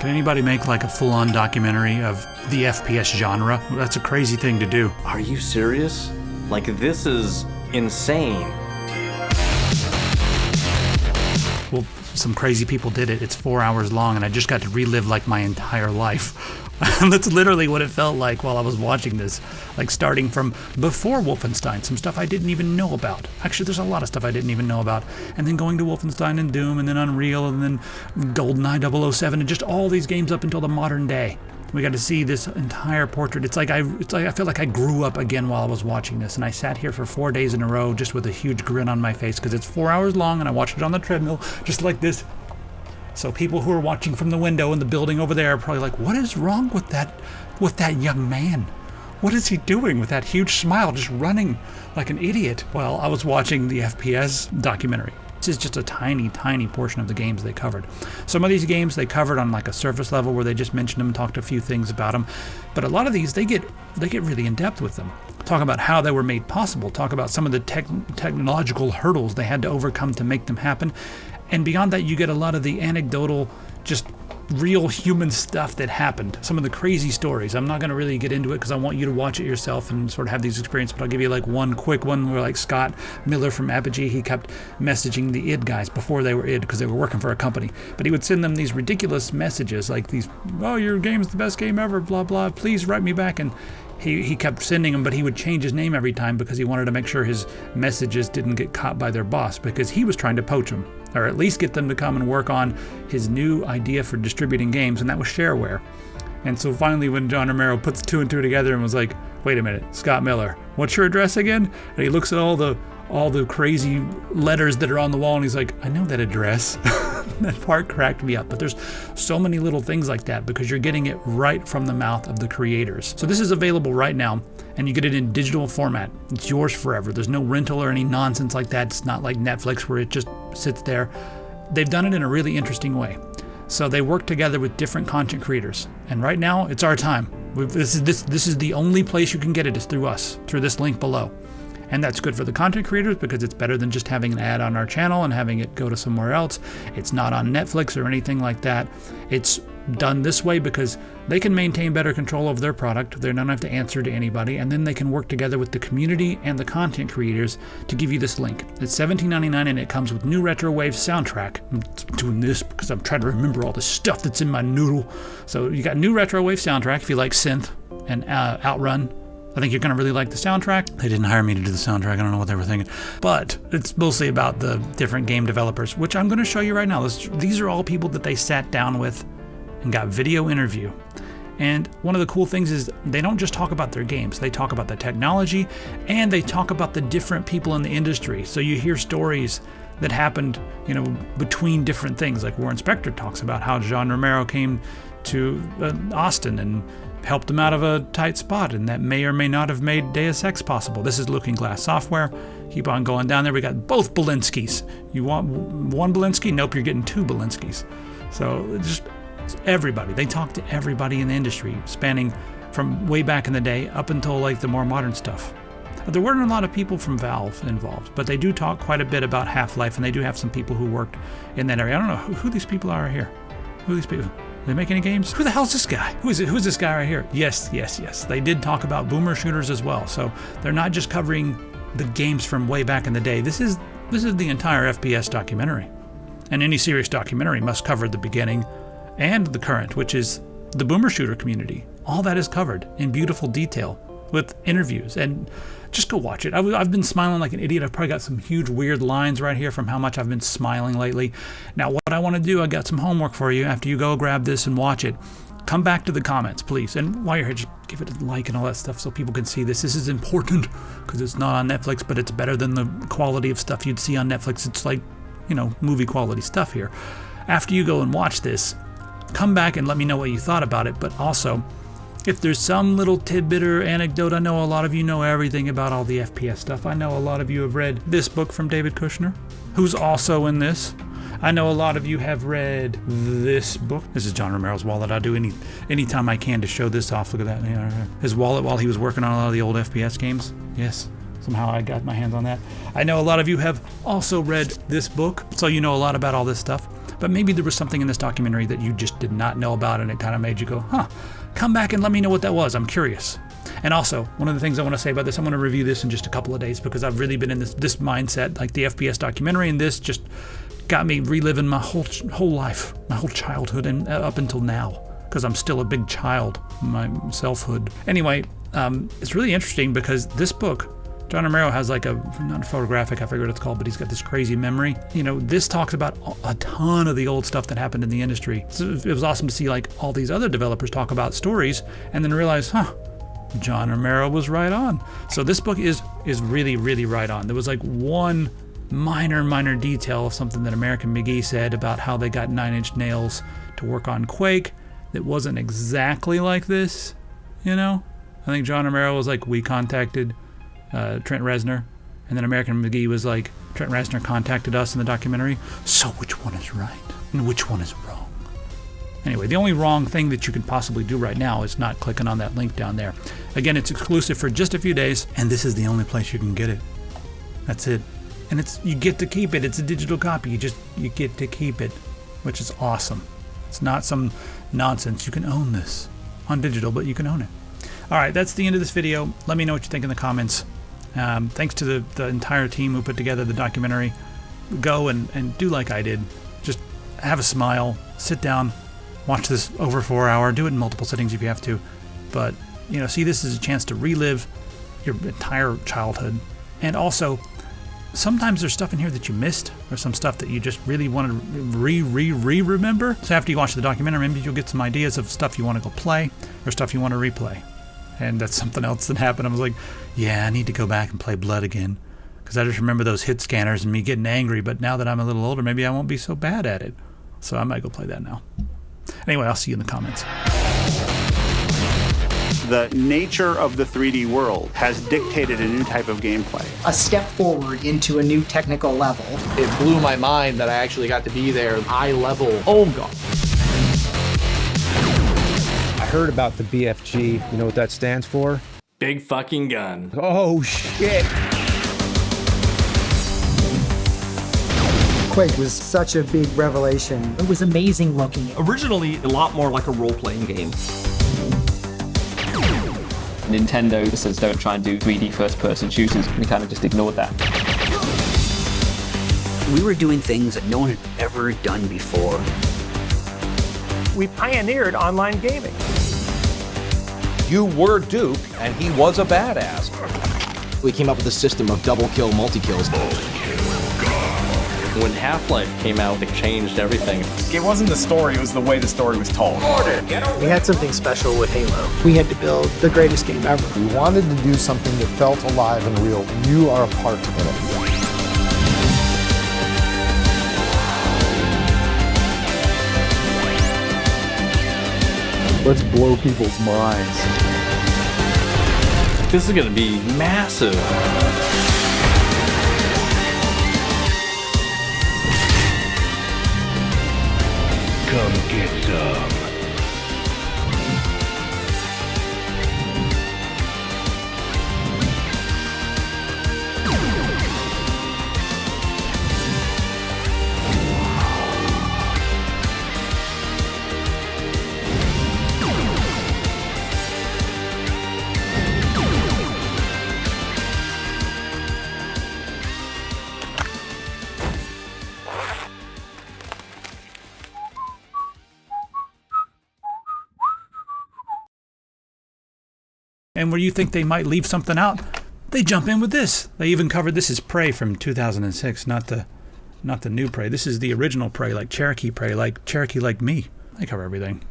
Can anybody make like a full-on documentary of the FPS genre? That's a crazy thing to do. Are you serious? Like, this is insane. Well, some crazy people did it. It's 4 hours long, and I just got to relive like my entire life. That's literally what it felt like while I was watching this. Like starting from before Wolfenstein, some stuff I didn't even know about. Actually, there's a lot of stuff I didn't even know about. And then going to Wolfenstein and Doom, and then Unreal, and then GoldenEye 007, and just all these games up until the modern day. We got to see this entire portrait. It's like I feel like I grew up again while I was watching this, and I sat here for 4 days in a row just with a huge grin on my face because it's 4 hours long, and I watched it on the treadmill just like this. So people who are watching from the window in the building over there are probably like, what is wrong with that young man? What is he doing with that huge smile, just running like an idiot? Well, I was watching the FPS documentary. This is just a tiny, tiny portion of the games they covered. Some of these games they covered on like a surface level where they just mentioned them, talked a few things about them. But a lot of these, they get really in depth with them. Talk about how they were made possible. Talk about some of the technological hurdles they had to overcome to make them happen. And beyond that, you get a lot of the anecdotal, just real human stuff that happened. Some of the crazy stories. I'm not going to really get into it because I want you to watch it yourself and sort of have these experiences, but I'll give you like one quick one where like Scott Miller from Apogee, he kept messaging the id guys before they were id because they were working for a company. But he would send them these ridiculous messages like these, oh, your game's the best game ever, blah, blah, please write me back. And he kept sending them, but he would change his name every time because he wanted to make sure his messages didn't get caught by their boss because he was trying to poach them, or at least get them to come and work on his new idea for distributing games, and that was shareware. And so finally when John Romero puts two and two together and was like, wait a minute, Scott Miller, what's your address again? And he looks at all the crazy letters that are on the wall and he's like, I know that address. That part cracked me up. But there's so many little things like that because you're getting it right from the mouth of the creators. So this is available right now, and you get it in digital format. It's yours forever. There's no rental or any nonsense like that. It's not like Netflix where it just sits there. They've done it in a really interesting way. So they work together with different content creators. And right now, it's our time. This is the only place you can get it is through us, through this link below. And that's good for the content creators because it's better than just having an ad on our channel and having it go to somewhere else. It's not on Netflix or anything like that. It's done this way because they can maintain better control over their product. They don't have to answer to anybody. And then they can work together with the community and the content creators to give you this link. It's $17.99 and it comes with new Retro Wave soundtrack. I'm doing this because I'm trying to remember all the stuff that's in my noodle. So you got new Retro Wave soundtrack if you like synth and Outrun. I think you're going to really like the soundtrack. They didn't hire me to do the soundtrack. I don't know what they were thinking. But it's mostly about the different game developers, which I'm going to show you right now. These are all people that they sat down with and got video interview. And one of the cool things is they don't just talk about their games. They talk about the technology and they talk about the different people in the industry. So you hear stories that happened, between different things. Like Warren Spector talks about how John Romero came to Austin and helped him out of a tight spot, and that may or may not have made Deus Ex possible. This is Looking Glass Software. Keep on going down there. We got both Bleszinskis. You want one Bleszinski? Nope, you're getting two Bleszinskis. So just everybody. They talk to everybody in the industry, spanning from way back in the day up until like the more modern stuff. There weren't a lot of people from Valve involved, but they do talk quite a bit about Half-Life, and they do have some people who worked in that area. I don't know who these people are here. Who are these people? Do they make any games? Who the hell's this guy? Who's this guy right here? Yes. They did talk about boomer shooters as well. So they're not just covering the games from way back in the day. This is the entire FPS documentary. And any serious documentary must cover the beginning and the current, which is the boomer shooter community. All that is covered in beautiful detail with interviews, and just go watch it. I've been smiling like an idiot. I've probably got some huge weird lines right here from how much I've been smiling lately. Now what I want to do, I got some homework for you after you go grab this and watch it. Come back to the comments, please. And while you're here, just give it a like and all that stuff so people can see this. This is important because it's not on Netflix, but it's better than the quality of stuff you'd see on Netflix. It's like, movie quality stuff here. After you go and watch this, come back and let me know what you thought about it, but also, if there's some little tidbit or anecdote, I know a lot of you know everything about all the FPS stuff. I know a lot of you have read this book from David Kushner, who's also in this. I know a lot of you have read this book. This is John Romero's wallet. I do any time I can to show this off. Look at that. His wallet while he was working on a lot of the old FPS games. Yes, somehow I got my hands on that. I know a lot of you have also read this book, so you know a lot about all this stuff. but maybe there was something in this documentary that you just did not know about, and it kind of made you go, huh, come back and let me know what that was. I'm curious. And also, one of the things I want to say about this, I'm going to review this in just a couple of days because I've really been in this mindset, like the FPS documentary, and this just got me reliving my whole life, my whole childhood, and up until now, because I'm still a big child, my selfhood. Anyway, it's really interesting because this book, John Romero has like not a photographic, I forget what it's called, but he's got this crazy memory. You know, this talks about a ton of the old stuff that happened in the industry. So it was awesome to see like all these other developers talk about stories and then realize, John Romero was right on. So this book is really, really right on. There was like one minor detail of something that American McGee said about how they got 9 Inch Nails to work on Quake that wasn't exactly like this, you know? I think John Romero was like, we contacted Trent Reznor, and then American McGee was like, Trent Reznor contacted us in the documentary, so which one is right and which one is wrong? Anyway, the only wrong thing that you can possibly do right now is not clicking on that link down there. Again, it's exclusive for just a few days, and this is the only place you can get it. That's it. And you get to keep it. It's a digital copy. You get to keep it, which is awesome. It's not some nonsense. You can own this on digital, but you can own it. All right, that's the end of this video. Let me know what you think in the comments. Thanks to the entire team who put together the documentary. Go and do like I did. Just have a smile, sit down, watch this over 4 hours, do it in multiple sittings if you have to. But, you know, see this as a chance to relive your entire childhood. And also, sometimes there's stuff in here that you missed, or some stuff that you just really want to remember. So after you watch the documentary, maybe you'll get some ideas of stuff you want to go play, or stuff you want to replay. And that's something else that happened. I was like, yeah, I need to go back and play Blood again. Because I just remember those hit scanners and me getting angry, but now that I'm a little older, maybe I won't be so bad at it. So I might go play that now. Anyway, I'll see you in the comments. The nature of the 3D world has dictated a new type of gameplay. A step forward into a new technical level. It blew my mind that I actually got to be there. High level. Oh, God. I heard about the BFG. You know what that stands for? Big fucking gun. Oh, shit. Quake was such a big revelation. It was amazing looking. Originally, a lot more like a role-playing game. Nintendo says don't try and do 3D first-person shooters. We kind of just ignored that. We were doing things that no one had ever done before. We pioneered online gaming. You were Duke, and he was a badass. We came up with a system of double kill, multi-kills. When Half-Life came out, it changed everything. It wasn't the story, it was the way the story was told. We had something special with Halo. We had to build the greatest game ever. We wanted to do something that felt alive and real. You are a part of it. Let's blow people's minds. This is going to be massive. Come get some. And where you think they might leave something out, they jump in with this. They even covered, this is Prey from 2006, not the new Prey. This is the original Prey, like Cherokee Prey, like Cherokee like me. They cover everything.